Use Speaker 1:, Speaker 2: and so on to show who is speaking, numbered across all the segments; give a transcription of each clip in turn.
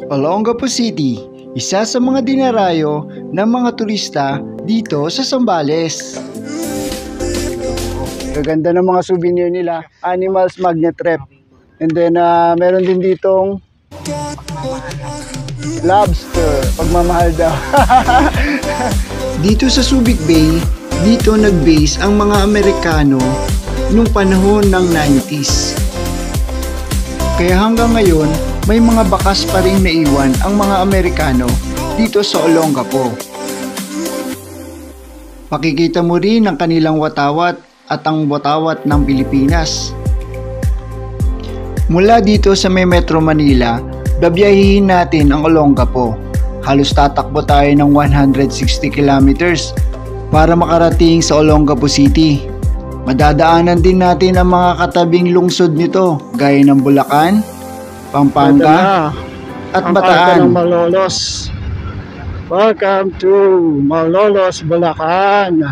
Speaker 1: Olongapo City, isa sa mga dinarayo ng mga turista dito sa Zambales. Gaganda ng mga souvenir nila, animals magnet rep. And then meron din ditong lobster, pagmamahal daw. Dito sa Subic Bay, dito nag-base ang mga Amerikano nung panahon ng 90s. Kaya hanggang ngayon, may mga bakas pa rin naiwan ang mga Amerikano dito sa Olongapo. Makikita mo rin ang kanilang watawat at ang watawat ng Pilipinas. Mula dito sa may Metro Manila, babiyahihin natin ang Olongapo. Halos tatakbo tayo ng 160 kilometers para makarating sa Olongapo City. Madadaanan din natin ang mga katabing lungsod nito gaya ng Bulacan, Pampanga at Bataan.
Speaker 2: Ng Malolos. Welcome to Malolos, Bulacan.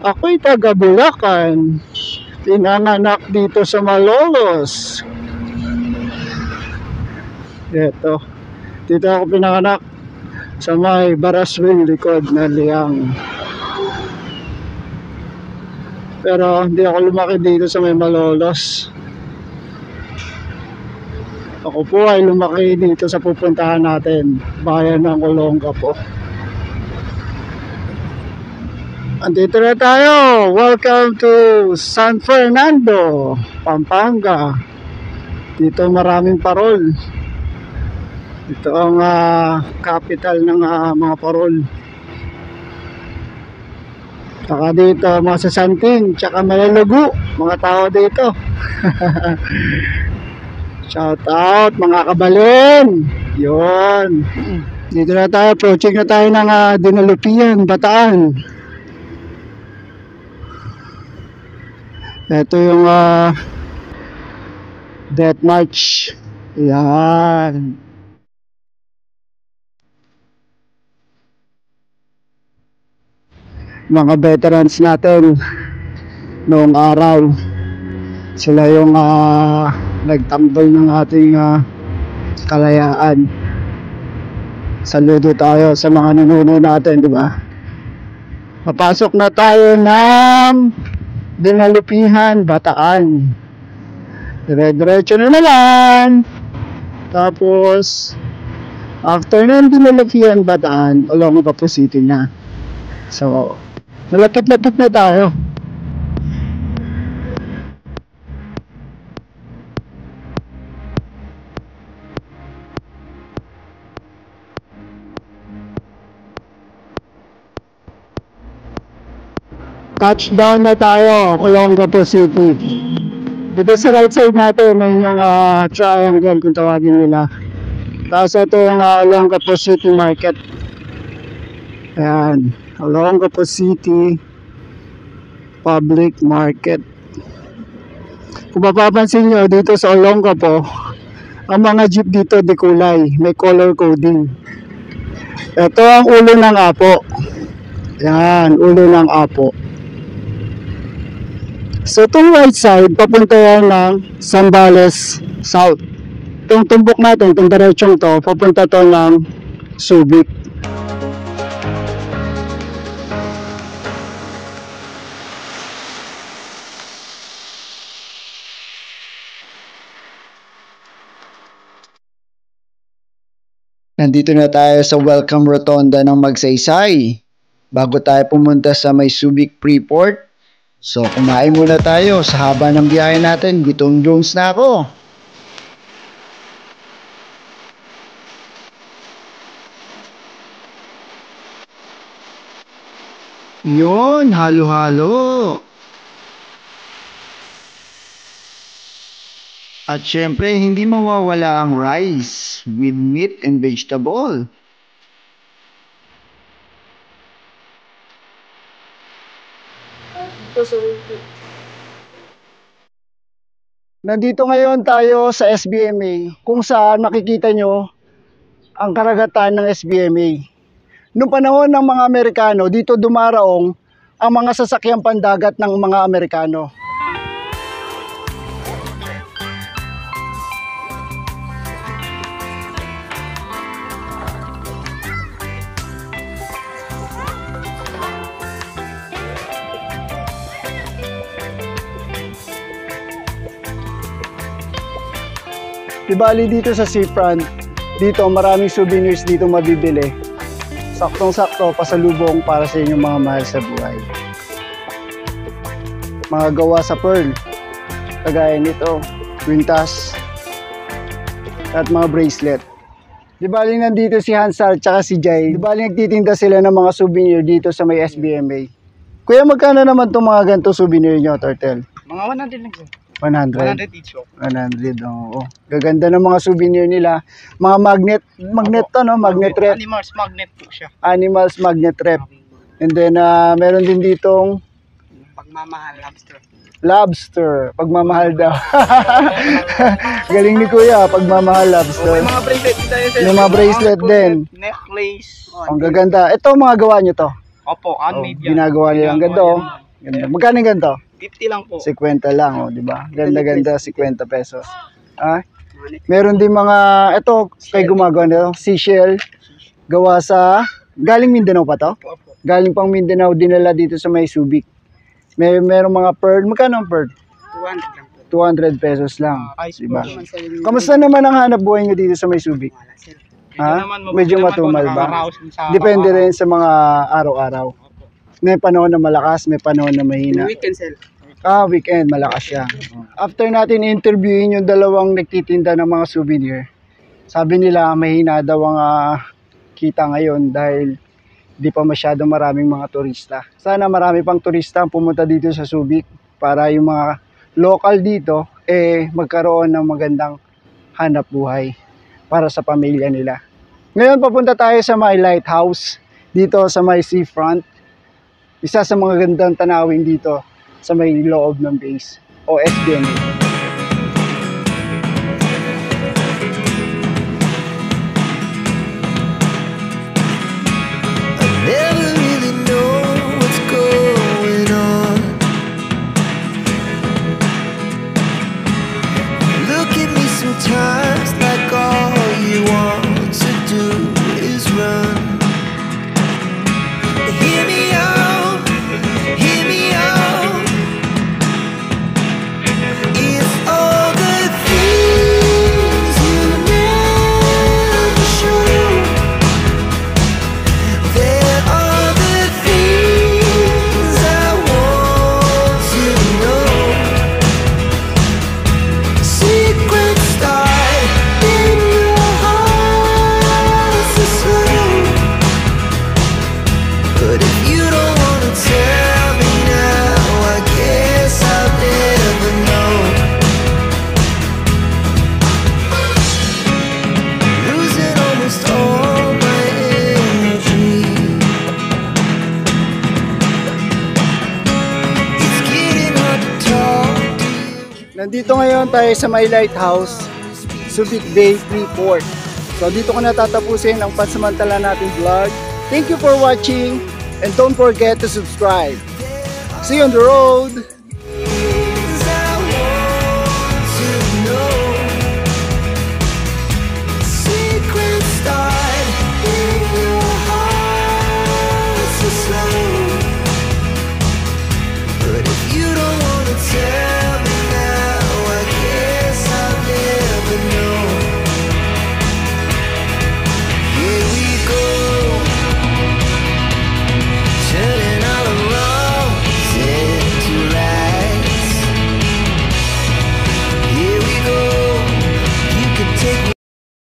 Speaker 2: Ako'y taga Bulacan. Pinanganak dito sa Malolos. Dito ako pinanganak sa may Baraswing likod na Liang. Pero hindi ako lumaki dito sa may Malolos. Ako po ay lumaki dito sa pupuntahan natin, bayan ng Olongapo. Andito na tayo. Welcome to San Fernando, Pampanga. Dito maraming parol. Ito ang capital ng mga parol. Saka dito mga sasanting, tsaka malalago, mga tao dito. Shout out mga kabalin. Yun. Dito na tayo, approaching na tayo ng Dinalupian, Bataan. Ito yung Death March. Yan. Mga veterans natin noong araw. Sila yung nagtambol ng ating kalayaan. Saludo tayo sa mga nununo natin, di ba? Papasok na tayo ng Dinalupihan, Bataan. Dire-diretso na naman. Tapos after ng Dinalupihan, Bataan, Olongapo City na. So, nalapit-lapit na tayo. Touchdown na tayo, Olongapo City. Dito sa right side natin may yung triangle kung tawagin nila. Tapos ito yung Olongapo City Market. Ayan, Olongapo City Public Market. Kung mapapansin nyo dito sa Olongapo, ang mga jeep dito di kulay, may color coding. Ito ang ulo ng apo. Ayan, ulo ng apo. So itong right side, papunta yan ng Zambales South. Itong tumbok natin, itong diretsong to, papunta to ng Subic.
Speaker 1: Nandito na tayo sa Welcome Rotonda ng Magsaysay. Bago tayo pumunta sa may Subic Freeport, so kumain muna tayo sa haba ng biyahe natin. Gutom Jones na ako. Yun, halo-halo. At syempre, hindi mawawala ang rice with meat and vegetable.
Speaker 2: Nandito ngayon tayo sa SBMA kung saan makikita nyo ang karagatan ng SBMA. Noong panahon ng mga Amerikano, dito dumaraong ang mga sasakyang pandagat ng mga Amerikano. Di bali dito sa seafront, dito maraming souvenirs dito mabibili. Saktong-sakto, pasalubong para sa inyong mga mahal sa buhay. Mga gawa sa pearl, kagaya nito, kwintas, at mga bracelet. Di bali nandito si Hansal at si Jay. Di bali nagtitinda sila ng mga souvenir dito sa may SBMA. Kuya, magkano naman itong mga ganito souvenir nyo, Turtle?
Speaker 3: Mga 100 lang sir.
Speaker 2: 100?
Speaker 3: 100 each.
Speaker 2: 100, oo. Gaganda ng mga souvenir nila. Mga magnet to, no? Magnet rep.
Speaker 3: Animals magnet po siya.
Speaker 2: Animals magnet rep. And then, meron din ditong
Speaker 3: Pagmamahal lobster.
Speaker 2: lobster. Pagmamahal daw. Galing ni Kuya, pagmamahal lobster.
Speaker 3: May mga bracelet tayo sir.
Speaker 2: May mga bracelet din.
Speaker 3: Necklace.
Speaker 2: Ang gaganda. Ito mga gawa nyo to.
Speaker 3: Opo, handmade yan.
Speaker 2: Ginagawa nila. Ang ganda, oh. Ganda. Magkano yung ganito?
Speaker 3: 50 lang po.
Speaker 2: 50 lang, oh, di ba? Ganda-ganda, 50 pesos. Ah? Meron din mga, ito, kay gumagawa nito, seashell, gawa sa, galing Mindanao pa to?
Speaker 3: Opo.
Speaker 2: Galing pang Mindanao, dinala dito sa may Subic. Merong mga pearl, magkano ang pearl?
Speaker 3: 200 lang po.
Speaker 2: 200 pesos lang,
Speaker 3: Ice
Speaker 2: di ba?
Speaker 3: po.
Speaker 2: Kamusta naman ang hanap buhay nyo dito sa may Subic? Ha? Medyo matumal ba? Depende rin sa mga araw-araw. May panahon na malakas, may panahon na mahina.
Speaker 3: Weekend sir.
Speaker 2: Weekend, malakas siya. After natin interviewin yung dalawang nagtitinda ng mga souvenir, sabi nila mahina daw ang kita ngayon dahil di pa masyado maraming mga turista. Sana marami pang turista ang pumunta dito sa Subic para yung mga local dito magkaroon ng magandang hanap buhay para sa pamilya nila. Ngayon papunta tayo sa My Lighthouse dito sa my seafront. Isa sa mga gandang tanawin dito sa may loob ng base o SBMA.
Speaker 4: Sometimes like all you want to do is run. Hear me out, hear me out. If all the things you never show, there are the things I want to know. Secrets start in your heart so slow. But if you don't wanna tell me now, I guess I'll never know. Losing almost all my energy. It's getting hard to talk to you.
Speaker 2: Nandito ngayon tayo sa My Lighthouse, Subic Bay Freeport. So dito ko natatapusin ang pansamantala nating vlog. Thank you for watching and don't forget to subscribe. See you on the road!